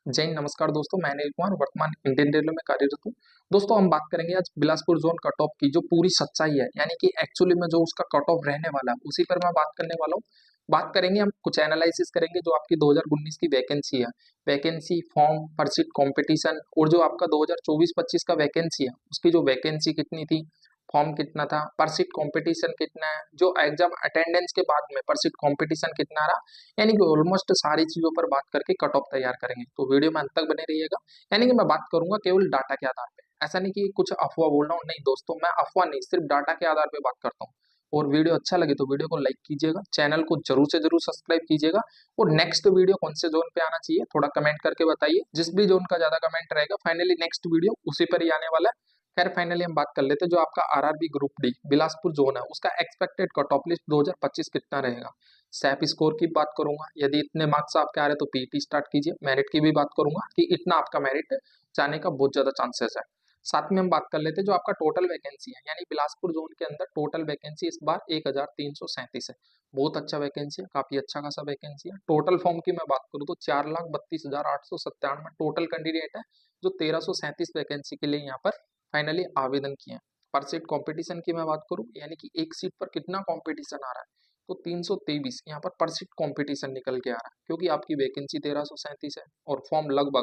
जय हिंद, नमस्कार दोस्तों। मैं अनिल कुमार वर्तमान इंडियन रेलवे में कार्यरत हूँ। दोस्तों हम बात करेंगे आज बिलासपुर जोन कट ऑफ की जो पूरी सच्चाई है, यानी कि एक्चुअली में जो उसका कट ऑफ रहने वाला है उसी पर मैं बात करने वाला हूँ। बात करेंगे, हम कुछ एनालिसिस करेंगे जो आपकी 2019 की वैकेंसी है, वैकेंसी फॉर्म परसिट कंपटीशन, और जो आपका 2024-25 का वैकेंसी है उसकी जो वैकेंसी कितनी थी, फॉर्म कितना था, परसिट कंपटीशन कितना है, जो एग्जाम अटेंडेंस के बाद में परसिट कंपटीशन कितना रहा, यानी कि ऑलमोस्ट सारी चीजों पर बात करके कट ऑफ तैयार करेंगे। तो वीडियो में अंत तक बने रहिएगा। यानी कि मैं बात करूंगा केवल डाटा के आधार पे, ऐसा नहीं कि कुछ अफवाह बोल रहा हूँ, नहीं दोस्तों, मैं अफवाह नहीं, सिर्फ डाटा के आधार पे बात करता हूँ। और वीडियो अच्छा लगे तो वीडियो को लाइक कीजिएगा, चैनल को जरूर से जरूर सब्सक्राइब कीजिएगा। और नेक्स्ट वीडियो कौन से जोन पे आना चाहिए थोड़ा कमेंट करके बताइए, जिस भी जोन का ज्यादा कमेंट रहेगा फाइनली नेक्स्ट वीडियो उसी पर ही आने वाला है। खैर फाइनली हम बात कर लेते हैं, जो आपका RRB group D Bilaspur zone है उसका एक्सपेक्टेड कट ऑफ लिस्ट 2025 कितना रहेगा। सैप स्कोर की बात करूंगा, यदि इतने मार्क्स आपके आ रहे हैं तो पीटी स्टार्ट कीजिए। मेरिट की भी बात करूंगा कि इतना आपका मेरिट जाने का बहुत ज्यादा चांसेस है। साथ में हम बात कर लेते हैं जो आपका टोटल वैकेंसी है, यानी बिलासपुर जोन के अंदर टोटल वैकेंसी इस बार 1337 है। बहुत अच्छा वैकेंसी है, काफी अच्छा खासा वैकेंसी है। टोटल फॉर्म की मैं बात करूँ तो 4,32,897 टोटल कैंडिडेट है जो 1337 वैकेंसी के लिए यहाँ पर फाइनली आवेदन किए हैं। पर सीट कॉम्पिटिशन की मैं बात करूँ, यानी कि एक सीट पर कितना कॉम्पिटिशन आ रहा है, तो 323 यहाँ पर सीट कंपटीशन निकल के आ रहा है, क्योंकि आपकी वैकेंसी 1337 है और फॉर्म लगभग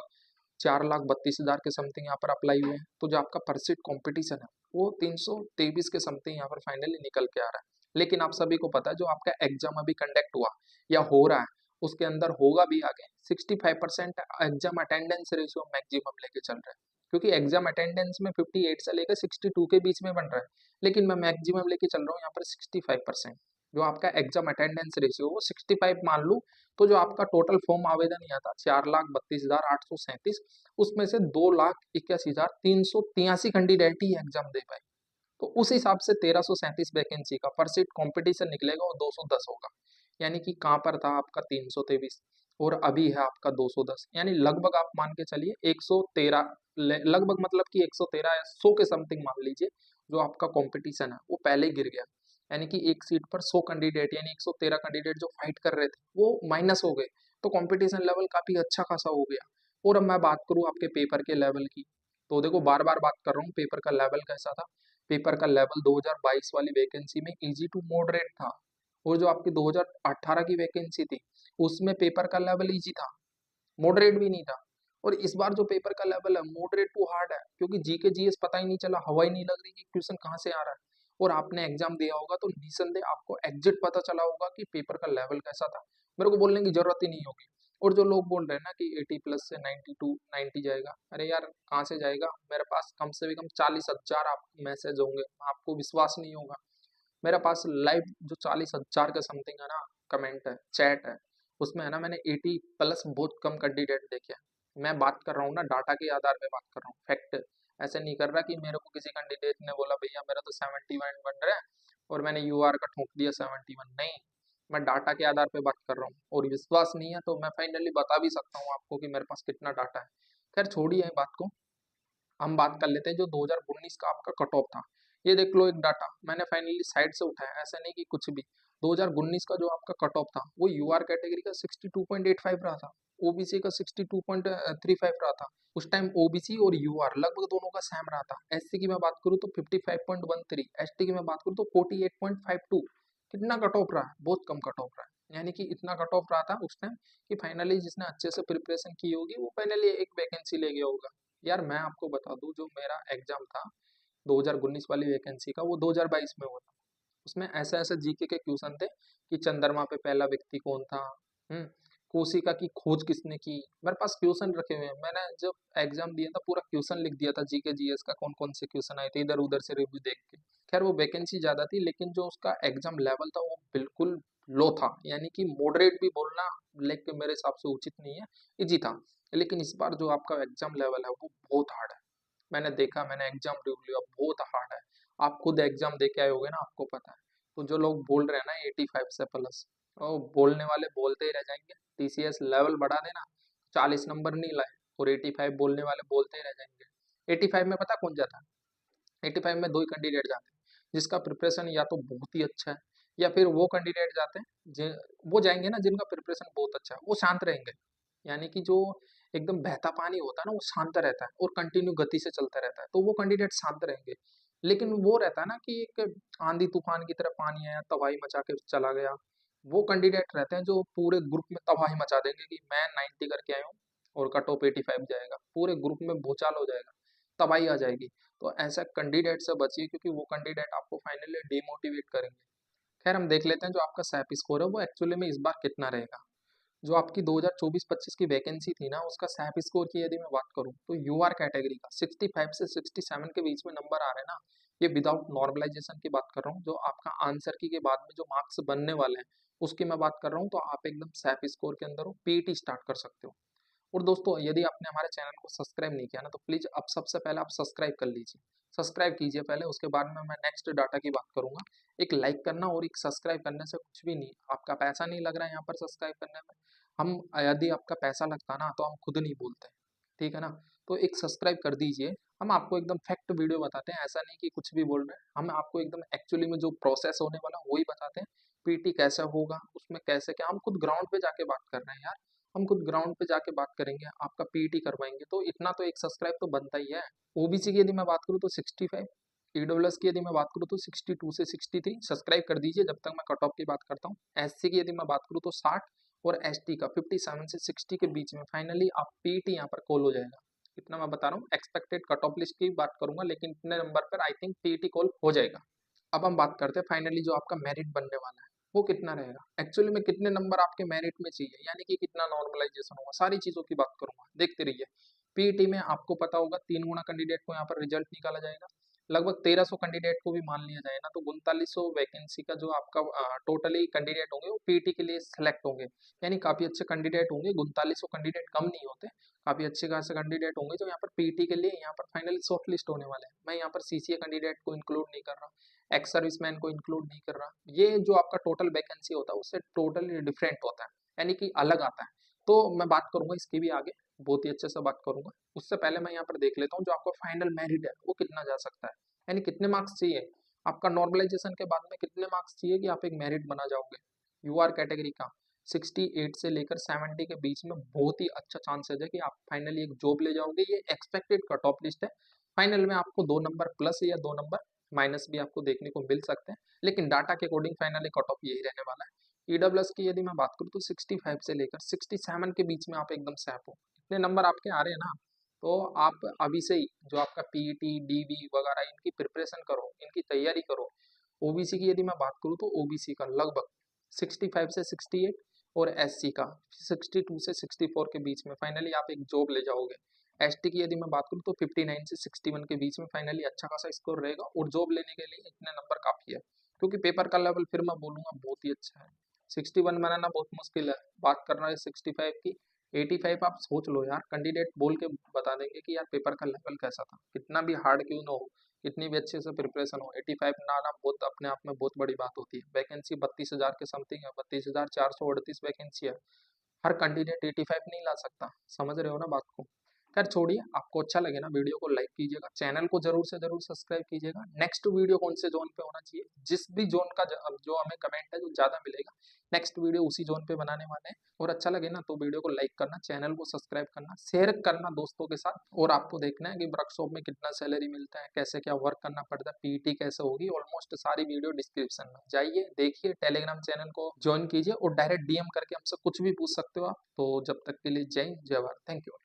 4,32,000 के समथिंग यहाँ पर अप्लाई हुए हैं। तो जो आपका पर सीट कॉम्पिटिशन है वो 323 के समथिंग यहाँ पर फाइनली निकल के आ रहा है। लेकिन आप सभी को पता है जो आपका एग्जाम अभी कंडक्ट हुआ या हो रहा है उसके अंदर होगा भी आगे 65% एग्जाम अटेंडेंस रेशियो मैक्सिमम लेके चल रहा है, क्योंकि एग्जाम अटेंडेंस में 58 से लेकर 62 के बीच में बन रहा है, लेकिन मैं मैक्सिमम लेके चल रहा हूँ यहाँ पर 65%। जो आपका एग्जाम अटेंडेंस रेशियो वो 65 मान लूँ, तो जो आपका टोटल फॉर्म आवेदन यहाँ था 4,32,837, उसमें से 2,81,383 कैंडिडेट ही एग्जाम दे पाए। तो उस हिसाब से 1337 वैकेंसी का पर सीट कंपटीशन निकलेगा और 210 होगा, यानी कि कहाँ पर था आपका 323 और अभी है आपका 210, यानी लगभग आप मान के चलिए 113, लगभग मतलब कि 113 या 100 के समथिंग मान लीजिए। जो आपका कंपटीशन है वो पहले ही गिर गया, यानी कि एक सीट पर 100 कैंडिडेट यानी 113 कैंडिडेट जो फाइट कर रहे थे वो माइनस हो गए। तो कंपटीशन लेवल काफी अच्छा खासा हो गया। और अब मैं बात करूँ आपके पेपर के लेवल की, तो देखो बार बार बात कर रहा हूँ पेपर का लेवल कैसा था। पेपर का लेवल 2022 वाली वैकेंसी में इजी टू मॉडरेट था, और जो आपकी 2018 की वैकेंसी थी उसमें पेपर का लेवल इजी था, मॉडरेट भी नहीं था। और इस बार जो पेपर का लेवल है मॉडरेट टू हार्ड है, क्योंकि जीके जीएस पता ही नहीं चला, हवा ही नहीं लग रही कि क्वेश्चन कहाँ से आ रहा है। और आपने एग्जाम दिया होगा तो निसंदेह आपको एग्जिट पता चला होगा कि पेपर का लेवल कैसा था, मेरे को बोलने की जरूरत ही नहीं होगी। और जो लोग बोल रहे हैं ना कि 80 प्लस से 92 90 जाएगा, अरे यार कहाँ से जाएगा, मेरे पास कम से भी कम 40,000 आप मैसेज होंगे, आपको विश्वास नहीं होगा। मेरे पास लाइव जो 40,000 के समथिंग है ना कमेंट है, चैट है, उसमें है ना मैंने 80 प्लस बहुत कम कैंडिडेट देखे हैं। मैं बात कर रहा हूँ ना डाटा के आधार पे बात कर रहा हूँ, फैक्ट। ऐसे नहीं कर रहा कि मेरे को किसी कैंडिडेट ने बोला भैया मेरा तो 71 बन रहा है और मैंने यूआर का ठोक दिया 71, नहीं। मैं डाटा के आधार पे बात कर रहा हूँ, और विश्वास नहीं है तो मैं फाइनली बता भी सकता हूँ आपको कि मेरे पास कितना डाटा है। खैर छोड़िए बात को, हम बात कर लेते हैं जो 2019 का आपका कट ऑफ था। ये देख लो एक डाटा मैंने फाइनली साइड से उठाया, ऐसा नहीं कि कुछ भी। 2019 का जो आपका कट ऑफ था वो यूआर कैटेगरी का 62.85 रहा था, ओबीसी का 62.35 रहा था। उस टाइम ओबीसी और यूआर लगभग दोनों का सेम रहा था। एससी की मैं बात करूँ तो 55.13, एसटी की मैं बात करूँ तो 48.52। कितना कट ऑफ रहा है, बहुत कम कट ऑफ रहा है, यानी कि इतना कट ऑफ रहा था उस टाइम कि फाइनली जिसने अच्छे से प्रिपरेशन की होगी वो फाइनली एक वैकेंसी ले गया होगा। यार मैं आपको बता दूं, जो मेरा एग्जाम था 2019 वाली वैकेंसी का वो 2022 में हुआ था। उसमें ऐसे ऐसे जीके के क्वेश्चन थे कि चंद्रमा पे पहला व्यक्ति कौन था, हम्म कोशिका की खोज किसने की, मेरे पास क्वेश्चन रखे हुए हैं। मैंने जब एग्जाम दिया था पूरा क्वेश्चन लिख दिया था जीके जीएस का, कौन कौन से क्वेश्चन आए थे इधर उधर से रिव्यू देख के। खैर वो वैकेंसी ज्यादा थी, लेकिन जो उसका एग्जाम लेवल था वो बिल्कुल लो था, यानी कि मॉडरेट भी बोलना लेकिन मेरे हिसाब से उचित नहीं है, इजी था। लेकिन इस बार जो आपका एग्जाम लेवल है वो बहुत हार्ड है। मैंने देखा, मैंने एग्जाम रिव्यू लिया, बहुत हार्ड है। आप खुद एग्जाम दे के आए होगे ना, आपको पता है। तो जो लोग बोल रहे हैं ना 85 से प्लस, वो बोलने वाले बोलते ही रह जाएंगे। टीसीएस लेवल बढ़ा देना, 40 नंबर नहीं लाए और 85 बोलने वाले बोलते ही रह जाएंगे। 85 में पता कौन जाता है, 85 में दो ही कैंडिडेट जाते हैं, जिसका प्रिपरेशन या तो बहुत ही अच्छा है, या फिर वो कैंडिडेट जाते हैं वो जाएंगे ना जिनका प्रिपरेशन बहुत अच्छा है, वो शांत रहेंगे। यानी कि जो एकदम बहता पानी होता है ना, वो शांत रहता है और कंटिन्यू गति से चलता रहता है, तो वो कैंडिडेट शांत रहेंगे। लेकिन वो रहता है ना कि एक आंधी तूफान की तरह पानी आया, तबाही मचा के चला गया, वो कैंडिडेट रहते हैं जो पूरे ग्रुप में तबाही मचा देंगे कि मैं 90 करके आया हूँ और कट ऑफ 85 जाएगा, पूरे ग्रुप में भूचाल हो जाएगा, तबाही आ जाएगी। तो ऐसा कैंडिडेट से बचिए, क्योंकि वो कैंडिडेट आपको फाइनली डिमोटिवेट करेंगे। खैर हम देख लेते हैं जो आपका सैप स्कोर है वो एक्चुअली में इस बार कितना रहेगा। जो आपकी 2024-25 की वैकेंसी थी ना, उसका सैप स्कोर की यदि मैं बात करूं तो यूआर कैटेगरी का 65 से 67 के बीच में नंबर आ रहे हैं ना, ये विदाउट नॉर्मलाइजेशन की बात कर रहा हूँ। जो आपका आंसर की के बाद में जो मार्क्स बनने वाले हैं उसकी मैं बात कर रहा हूँ, तो आप एकदम सैप स्कोर के अंदर हो, पीटी स्टार्ट कर सकते हो। और दोस्तों यदि आपने हमारे चैनल को सब्सक्राइब नहीं किया ना, तो प्लीज अब सबसे पहले आप सब्सक्राइब कर लीजिए, सब्सक्राइब कीजिए पहले, उसके बाद में मैं नेक्स्ट डाटा की बात करूंगा। एक लाइक करना और एक सब्सक्राइब करने से कुछ भी नहीं, आपका पैसा नहीं लग रहा है यहाँ पर सब्सक्राइब करने में। हम यदि आपका पैसा लगता ना तो हम खुद नहीं बोलते, ठीक है ना। तो एक सब्सक्राइब कर दीजिए। हम आपको एकदम फैक्ट वीडियो बताते हैं, ऐसा नहीं कि कुछ भी बोल रहे हैं, हम आपको एकदम एक्चुअली में जो प्रोसेस होने वाला वही बताते हैं। पीटी कैसा होगा, उसमें कैसे क्या, हम खुद ग्राउंड पे जाके बात कर रहे हैं यार, हम खुद ग्राउंड पे जाके बात करेंगे, आपका पीटी करवाएंगे, तो इतना तो एक सब्सक्राइब तो बनता ही है। ओबीसी की यदि मैं बात करूँ तो 65, ईडब्ल्यूएस की यदि मैं बात करूँ तो 62 से 63, सब्सक्राइब कर दीजिए जब तक मैं कट ऑफ की बात करता हूँ। एससी की यदि मैं बात करूँ तो 60 और एसटी का 57 से 60 के बीच में फाइनली आप पीटी यहाँ पर कॉल हो जाएगा। इतना मैं बता रहा हूँ, एक्सपेक्टेड कट ऑफ लिस्ट की बात करूंगा, लेकिन इतने नंबर पर आई थिंक पीटी कॉल हो जाएगा। अब हम बात करते हैं फाइनली जो आपका मेरिट बनने वाला है वो कितना रहेगा, एक्चुअली में कितने नंबर आपके मेरिट में चाहिए, यानी कि कितना नॉर्मलाइजेशन होगा, सारी चीजों की बात करूंगा, देखते रहिए। पीईटी में आपको पता होगा 3 गुना कैंडिडेट को यहाँ पर रिजल्ट निकाला जाएगा, लगभग 1300 कैंडिडेट को भी मान लिया जाए ना, तो 3900 वैकेंसी का जो आपका टोटली कैंडिडेट होंगे वो पीटी के लिए सेलेक्ट होंगे। यानी काफी अच्छे कैंडिडेट होंगे, 3900 कैंडिडेट कम नहीं होते, काफी अच्छे खासे कैंडिडेट होंगे जो यहाँ पर पीटी के लिए यहाँ पर फाइनली शॉर्ट लिस्ट होने वाले हैं। मैं यहाँ पर सीसीए कैंडिडेट को इंक्लूड नहीं कर रहा, एक्स सर्विसमैन को इंक्लूड नहीं कर रहा, ये जो आपका टोटल वैकेंसी होता है उससे टोटली डिफरेंट होता है, यानी कि अलग आता है। तो मैं बात करूंगा इसकी भी आगे, बहुत ही अच्छे से बात करूंगा। उससे पहले मैं यहाँ पर देख लेता हूँ जो आपका फाइनल मेरिट है वो कितना जा सकता है, यानी कितने मार्क्स चाहिए आपका नॉर्मलाइजेशन के बाद में, कितने मार्क्स चाहिए कि आप एक मेरिट बना जाओगे। यूआर कैटेगरी का 68 से लेकर 70 के बीच में बहुत ही अच्छा चांसेस है कि आप फाइनली एक जॉब ले जाओगे। ये एक्सपेक्टेड कट ऑफ लिस्ट है, फाइनल में आपको 2 नंबर प्लस या 2 नंबर माइनस भी आपको देखने को मिल सकते हैं, लेकिन डाटा के अकॉर्डिंग फाइनली कट ऑफ यही रहने वाला है। ईडब्ल्यूएस की यदि मैं बात करूँ तो 65 से लेकर 67 के बीच में आप एकदम सैप हो, इतने नंबर आपके आ रहे हैं ना, तो आप अभी से ही जो आपका पीईटी डीवी वगैरह इनकी प्रिपरेशन करो, इनकी तैयारी करो। ओबीसी की यदि मैं बात करूँ तो ओबीसी का लगभग 65 से 68 और एससी का 62 से 64 के बीच में फाइनली आप एक जॉब ले जाओगे। एसटी की यदि मैं बात करूँ तो 59 से 61 के बीच में फाइनली अच्छा खासा स्कोर रहेगा, और जॉब लेने के लिए इतने नंबर काफी है, क्योंकि पेपर का लेवल फिर मैं बोलूंगा बहुत ही अच्छा है। 61 बनाना बहुत मुश्किल है, बात कर रहा है 65 की, 85 आप सोच लो यार, कैंडिडेट बोल के बता देंगे कि यार पेपर का लेवल कैसा था, कितना भी हार्ड क्यों ना हो, कितनी भी अच्छे से प्रिपरेशन हो, 85 ना आना बहुत अपने आप में बहुत बड़ी बात होती है। वैकेंसी 32,000 के समथिंग है, 32,438 वैकेंसी है, हर कैंडिडेट 85 नहीं ला सकता, समझ रहे हो ना बात को। खैर छोड़िए, आपको अच्छा लगे ना वीडियो को लाइक कीजिएगा, चैनल को जरूर से जरूर सब्सक्राइब कीजिएगा। नेक्स्ट वीडियो कौन से जोन पे होना चाहिए, जिस भी जोन का जो हमें कमेंट है जो ज्यादा मिलेगा, नेक्स्ट वीडियो उसी जोन पे बनाने वाले हैं। और अच्छा लगे ना तो वीडियो को लाइक करना, चैनल को सब्सक्राइब करना, शेयर करना दोस्तों के साथ। और आपको देखना है कि वर्कशॉप में कितना सैलरी मिलता है, कैसे क्या वर्क करना पड़ता है, पीईटी कैसे होगी, ऑलमोस्ट सारी वीडियो डिस्क्रिप्शन में जाइए देखिए, टेलीग्राम चैनल को ज्वाइन कीजिए और डायरेक्ट डीएम करके हमसे कुछ भी पूछ सकते हो आप। तो जब तक के लिए जय हिंद, जय भारत, थैंक यू।